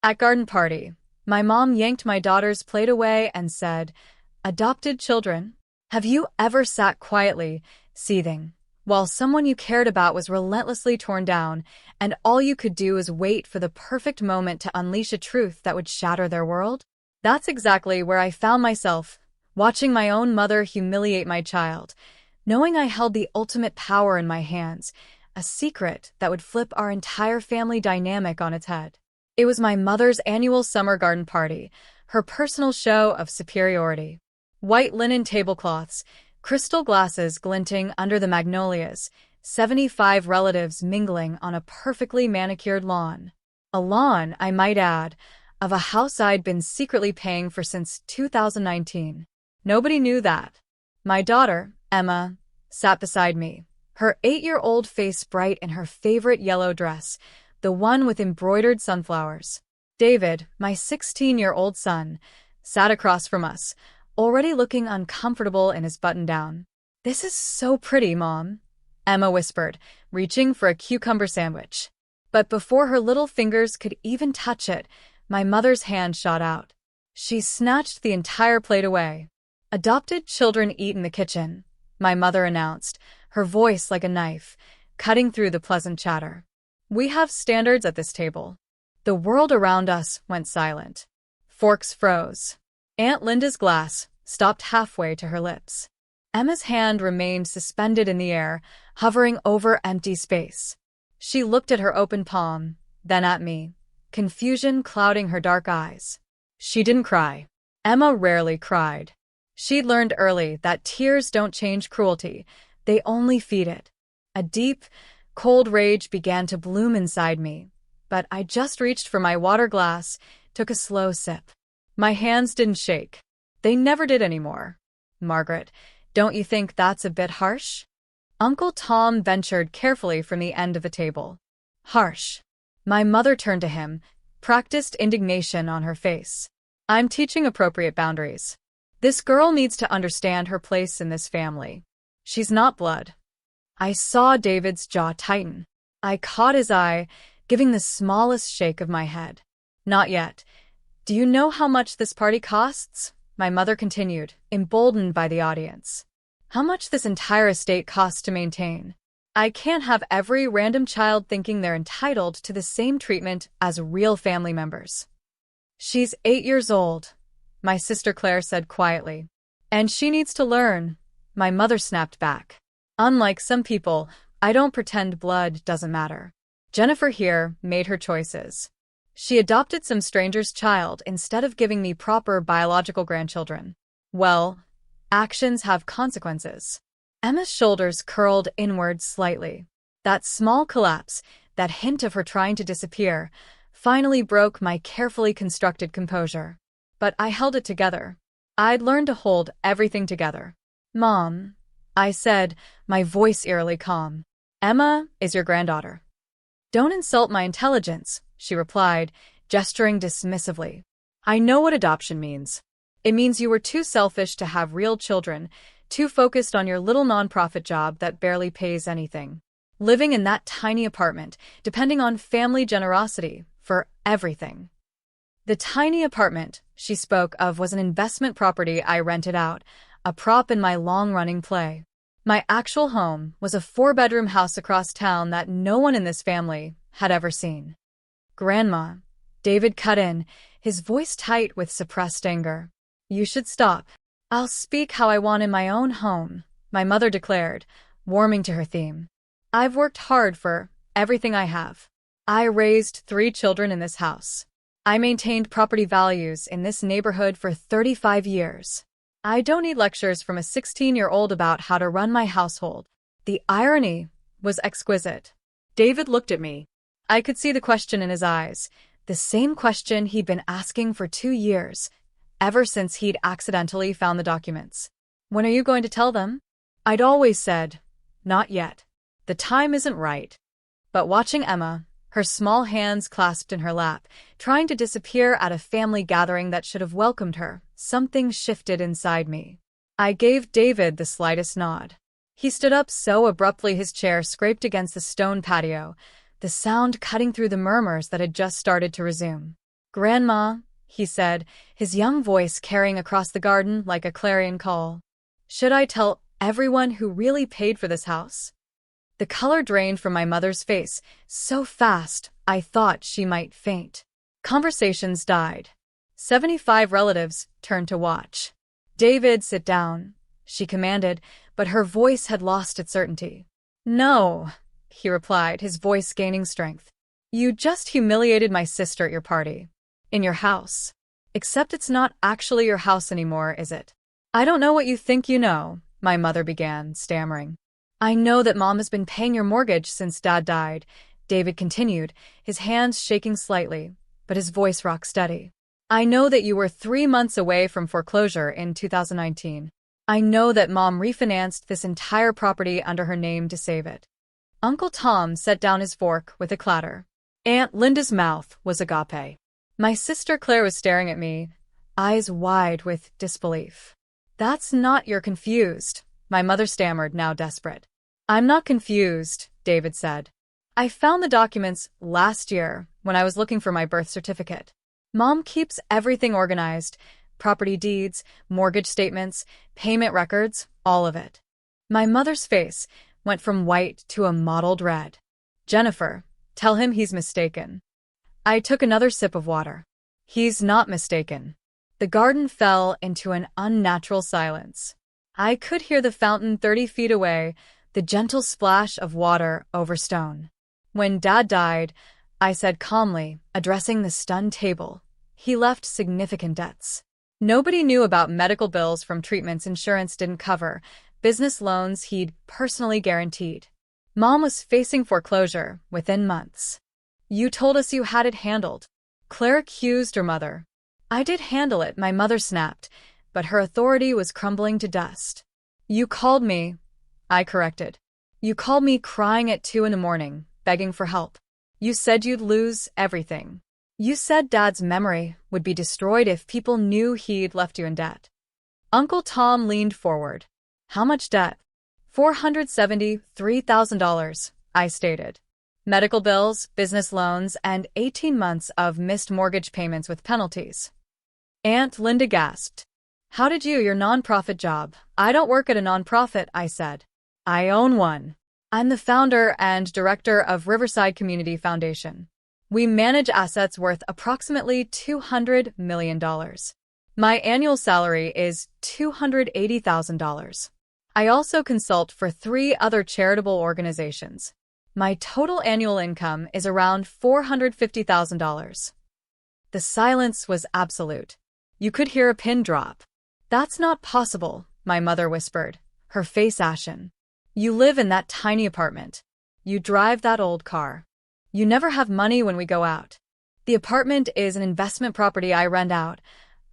At garden party, my mom yanked my daughter's plate away and said, "Adopted children? Have you ever sat quietly, seething, while someone you cared about was relentlessly torn down, and all you could do was wait for the perfect moment to unleash a truth that would shatter their world?" That's exactly where I found myself, watching my own mother humiliate my child, knowing I held the ultimate power in my hands, a secret that would flip our entire family dynamic on its head. It was my mother's annual summer garden party, her personal show of superiority. White linen tablecloths, crystal glasses glinting under the magnolias, 75 relatives mingling on a perfectly manicured lawn. A lawn, I might add, of a house I'd been secretly paying for since 2019. Nobody knew that. My daughter, Emma, sat beside me, her 8-year-old face bright in her favorite yellow dress, the one with embroidered sunflowers. David, my 16-year-old son, sat across from us, already looking uncomfortable in his button-down. "This is so pretty, Mom," Emma whispered, reaching for a cucumber sandwich. But before her little fingers could even touch it, my mother's hand shot out. She snatched the entire plate away. "Adopted children eat in the kitchen," my mother announced, her voice like a knife, cutting through the pleasant chatter. "We have standards at this table." The world around us went silent. Forks froze. Aunt Linda's glass stopped halfway to her lips. Emma's hand remained suspended in the air, hovering over empty space. She looked at her open palm, then at me, confusion clouding her dark eyes. She didn't cry. Emma rarely cried. She'd learned early that tears don't change cruelty, they only feed it. A deep, cold rage began to bloom inside me, but I just reached for my water glass, took a slow sip. My hands didn't shake. They never did anymore. "Margaret, don't you think that's a bit harsh?" Uncle Tom ventured carefully from the end of the table. "Harsh." My mother turned to him, practiced indignation on her face. "I'm teaching appropriate boundaries. This girl needs to understand her place in this family. She's not blood." I saw David's jaw tighten. I caught his eye, giving the smallest shake of my head. "Not yet. Do you know how much this party costs?" My mother continued, emboldened by the audience. "How much this entire estate costs to maintain? I can't have every random child thinking they're entitled to the same treatment as real family members." "She's 8 years old," my sister Claire said quietly. "And she needs to learn," my mother snapped back. "Unlike some people, I don't pretend blood doesn't matter. Jennifer here made her choices. She adopted some stranger's child instead of giving me proper biological grandchildren. Well, actions have consequences." Emma's shoulders curled inward slightly. That small collapse, that hint of her trying to disappear, finally broke my carefully constructed composure. But I held it together. I'd learned to hold everything together. "Mom," I said, my voice eerily calm, "Emma is your granddaughter." "Don't insult my intelligence," she replied, gesturing dismissively. "I know what adoption means. It means you were too selfish to have real children, too focused on your little nonprofit job that barely pays anything. Living in that tiny apartment, depending on family generosity for everything." The tiny apartment she spoke of was an investment property I rented out, a prop in my long-running play. My actual home was a 4-bedroom house across town that no one in this family had ever seen. "Grandma," David cut in, his voice tight with suppressed anger. "You should stop. I'll speak how I want in my own home," my mother declared, warming to her theme. "I've worked hard for everything I have. I raised 3 children in this house. I maintained property values in this neighborhood for 35 years. I don't need lectures from a 16-year-old about how to run my household." The irony was exquisite. David looked at me. I could see the question in his eyes, the same question he'd been asking for 2 years, ever since he'd accidentally found the documents. "When are you going to tell them?" I'd always said, "Not yet. The time isn't right." But watching Emma, her small hands clasped in her lap, trying to disappear at a family gathering that should have welcomed her, something shifted inside me. I gave David the slightest nod. He stood up so abruptly his chair scraped against the stone patio, the sound cutting through the murmurs that had just started to resume. Grandma, he said, his young voice carrying across the garden like a clarion call. Should I tell everyone who really paid for this house? The color drained from my mother's face so fast I thought she might faint. Conversations died. 75 relatives turned to watch. David, sit down, she commanded, but her voice had lost its certainty. No, he replied, his voice gaining strength. You just humiliated my sister at your party. In your house. Except it's not actually your house anymore, is it? I don't know what you think you know, my mother began, stammering. I know that Mom has been paying your mortgage since Dad died, David continued, his hands shaking slightly, but his voice rock steady. I know that you were 3 months away from foreclosure in 2019. I know that Mom refinanced this entire property under her name to save it. Uncle Tom set down his fork with a clatter. Aunt Linda's mouth was agape. My sister Claire was staring at me, eyes wide with disbelief. That's not you're confused, my mother stammered, now desperate. I'm not confused, David said. I found the documents last year when I was looking for my birth certificate. Mom keeps everything organized, property deeds, mortgage statements, payment records, all of it. My mother's face went from white to a mottled red. Jennifer, tell him he's mistaken. I took another sip of water. He's not mistaken. The garden fell into an unnatural silence. I could hear the fountain 30 feet away, the gentle splash of water over stone. When Dad died, I said calmly, addressing the stunned table, he left significant debts. Nobody knew about medical bills from treatments insurance didn't cover, business loans he'd personally guaranteed. Mom was facing foreclosure within months. You told us you had it handled. Claire accused her mother. I did handle it, my mother snapped, but her authority was crumbling to dust. You called me, I corrected. You called me crying at 2 a.m, begging for help. You said you'd lose everything. You said Dad's memory would be destroyed if people knew he'd left you in debt. Uncle Tom leaned forward. How much debt? $473,000, I stated. Medical bills, business loans, and 18 months of missed mortgage payments with penalties. Aunt Linda gasped. How did your nonprofit job? I don't work at a nonprofit, I said. I own one. I'm the founder and director of Riverside Community Foundation. We manage assets worth approximately $200 million. My annual salary is $280,000. I also consult for 3 other charitable organizations. My total annual income is around $450,000. The silence was absolute. You could hear a pin drop. That's not possible, my mother whispered, her face ashen. You live in that tiny apartment. You drive that old car. You never have money when we go out. The apartment is an investment property I rent out,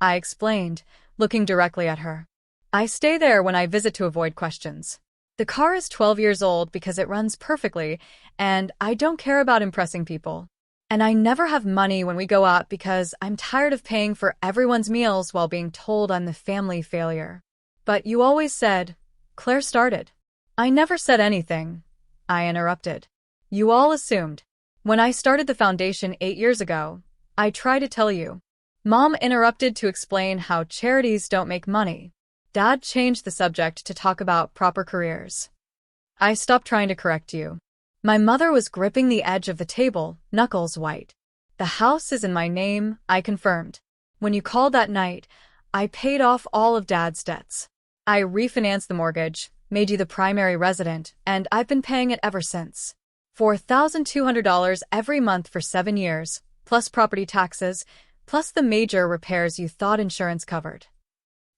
I explained, looking directly at her. I stay there when I visit to avoid questions. The car is 12 years old because it runs perfectly, and I don't care about impressing people. And I never have money when we go out because I'm tired of paying for everyone's meals while being told I'm the family failure. But you always said, Claire started. I never said anything, I interrupted. You all assumed. When I started the foundation 8 years ago, I tried to tell you. Mom interrupted to explain how charities don't make money. Dad changed the subject to talk about proper careers. I stopped trying to correct you. My mother was gripping the edge of the table, knuckles white. The house is in my name, I confirmed. When you called that night, I paid off all of Dad's debts. I refinanced the mortgage, made you the primary resident, and I've been paying it ever since. $4,200 every month for 7 years, plus property taxes, plus the major repairs you thought insurance covered.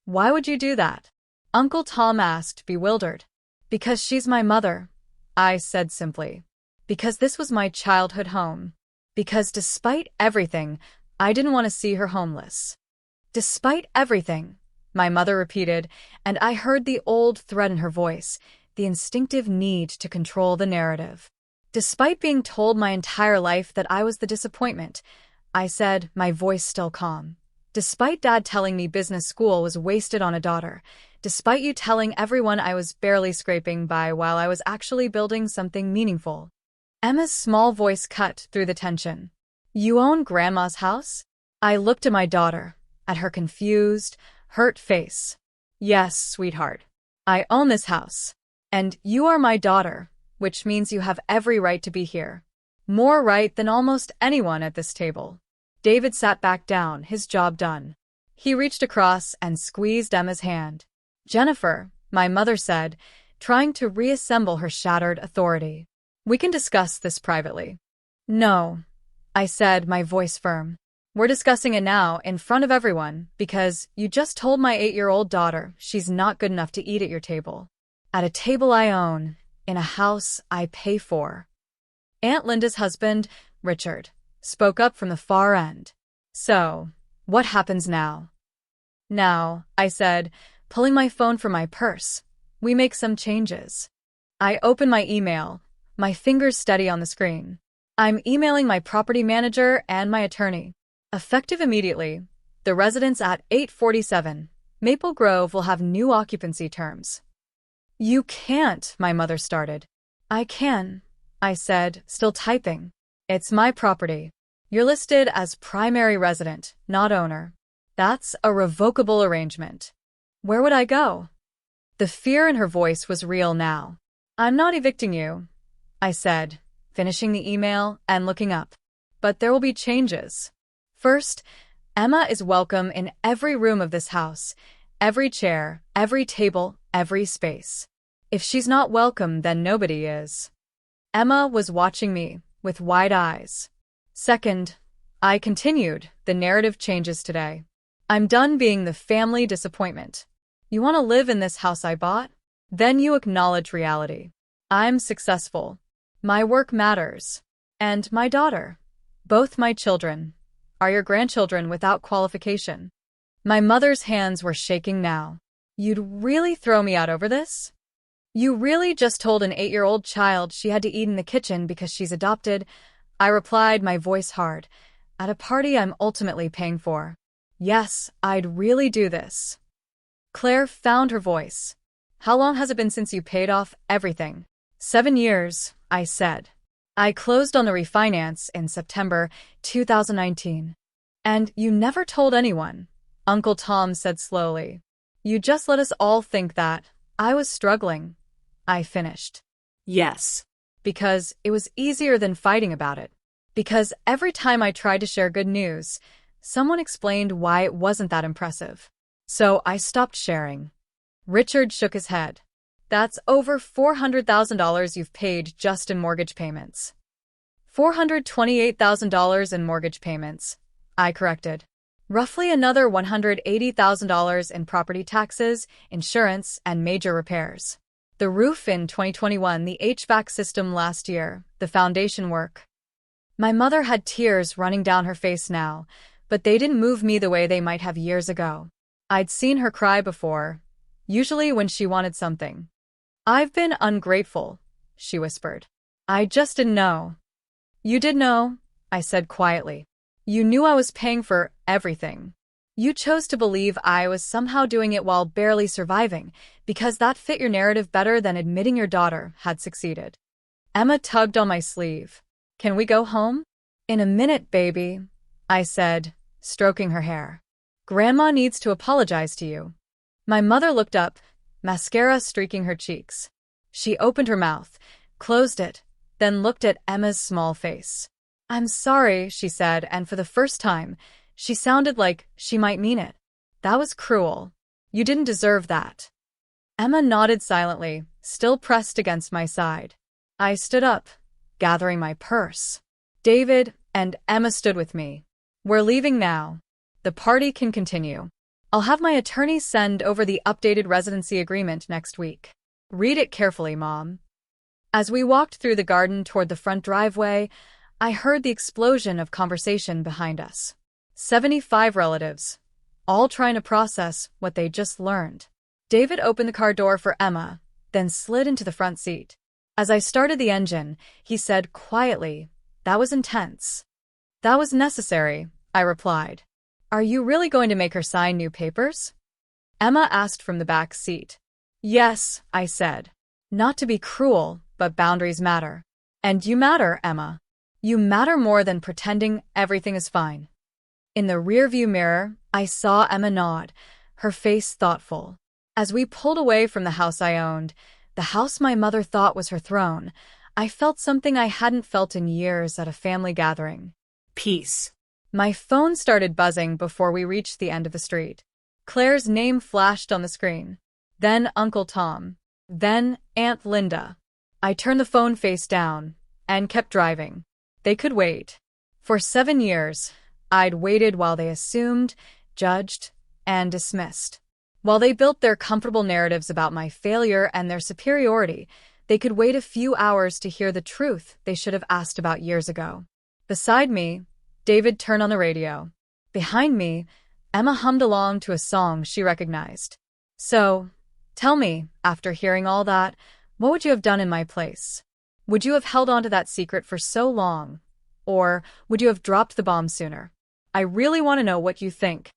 Why would you do that? Uncle Tom asked, bewildered. Because she's my mother, I said simply. Because this was my childhood home. Because despite everything, I didn't want to see her homeless. Despite everything, my mother repeated, and I heard the old thread in her voice, the instinctive need to control the narrative. Despite being told my entire life that I was the disappointment, I said, my voice still calm. Despite Dad telling me business school was wasted on a daughter, despite you telling everyone I was barely scraping by while I was actually building something meaningful. Emma's small voice cut through the tension. You own Grandma's house? I looked at my daughter, at her confused, hurt face. Yes, sweetheart. I own this house. And you are my daughter, which means you have every right to be here. More right than almost anyone at this table. David sat back down, his job done. He reached across and squeezed Emma's hand. Jennifer, my mother said, trying to reassemble her shattered authority. We can discuss this privately. No, I said, my voice firm. We're discussing it now in front of everyone because you just told my 8-year-old daughter she's not good enough to eat at your table. At a table I own, in a house I pay for. Aunt Linda's husband, Richard, spoke up from the far end. So, what happens now? Now, I said, pulling my phone from my purse, we make some changes. I open my email, my fingers steady on the screen. I'm emailing my property manager and my attorney. Effective immediately, the residents at 847 Maple Grove will have new occupancy terms. You can't, my mother started. I can, I said, still typing. It's my property. You're listed as primary resident, not owner. That's a revocable arrangement. Where would I go? The fear in her voice was real now. I'm not evicting you, I said, finishing the email and looking up. But there will be changes. First, Emma is welcome in every room of this house, every chair, every table, every space. If she's not welcome, then nobody is. Emma was watching me with wide eyes. Second, I continued, the narrative changes today. I'm done being the family disappointment. You want to live in this house I bought? Then you acknowledge reality. I'm successful. My work matters. And my daughter. Both my children are your grandchildren without qualification. My mother's hands were shaking now. You'd really throw me out over this? You really just told an 8-year-old child she had to eat in the kitchen because she's adopted? I replied, my voice hard, at a party I'm ultimately paying for. Yes, I'd really do this. Claire found her voice. How long has it been since you paid off everything? 7 years, I said. I closed on the refinance in September 2019. And you never told anyone, Uncle Tom said slowly. You just let us all think that I was struggling. I finished. Yes. Because it was easier than fighting about it. Because every time I tried to share good news, someone explained why it wasn't that impressive. So I stopped sharing. Richard shook his head. That's over $400,000 you've paid just in mortgage payments. $428,000 in mortgage payments, I corrected. Roughly another $180,000 in property taxes, insurance, and major repairs. The roof in 2021, the HVAC system last year, the foundation work. My mother had tears running down her face now, but they didn't move me the way they might have years ago. I'd seen her cry before, usually when she wanted something. I've been ungrateful, she whispered. I just didn't know. You did know, I said quietly. You knew I was paying for everything. You chose to believe I was somehow doing it while barely surviving, because that fit your narrative better than admitting your daughter had succeeded. Emma tugged on my sleeve. Can we go home? In a minute, baby, I said, stroking her hair. Grandma needs to apologize to you. My mother looked up, mascara streaking her cheeks. She opened her mouth, closed it, then looked at Emma's small face. I'm sorry, she said, and for the first time, she sounded like she might mean it. That was cruel. You didn't deserve that. Emma nodded silently, still pressed against my side. I stood up, gathering my purse. David and Emma stood with me. We're leaving now. The party can continue. I'll have my attorney send over the updated residency agreement next week. Read it carefully, Mom. As we walked through the garden toward the front driveway, I heard the explosion of conversation behind us. 75 relatives, all trying to process what they just learned. David opened the car door for Emma, then slid into the front seat. As I started the engine, he said quietly, "That was intense." "That was necessary," I replied. "Are you really going to make her sign new papers?" Emma asked from the back seat. "Yes," I said. "Not to be cruel, but boundaries matter. And you matter, Emma. You matter more than pretending everything is fine." In the rearview mirror, I saw Emma nod, her face thoughtful. As we pulled away from the house I owned, the house my mother thought was her throne, I felt something I hadn't felt in years at a family gathering. Peace. My phone started buzzing before we reached the end of the street. Claire's name flashed on the screen. Then Uncle Tom. Then Aunt Linda. I turned the phone face down and kept driving. They could wait. For 7 years, I'd waited while they assumed, judged, and dismissed. While they built their comfortable narratives about my failure and their superiority, they could wait a few hours to hear the truth they should have asked about years ago. Beside me, David turned on the radio. Behind me, Emma hummed along to a song she recognized. So, tell me, after hearing all that, what would you have done in my place? Would you have held on to that secret for so long? Or would you have dropped the bomb sooner? I really want to know what you think.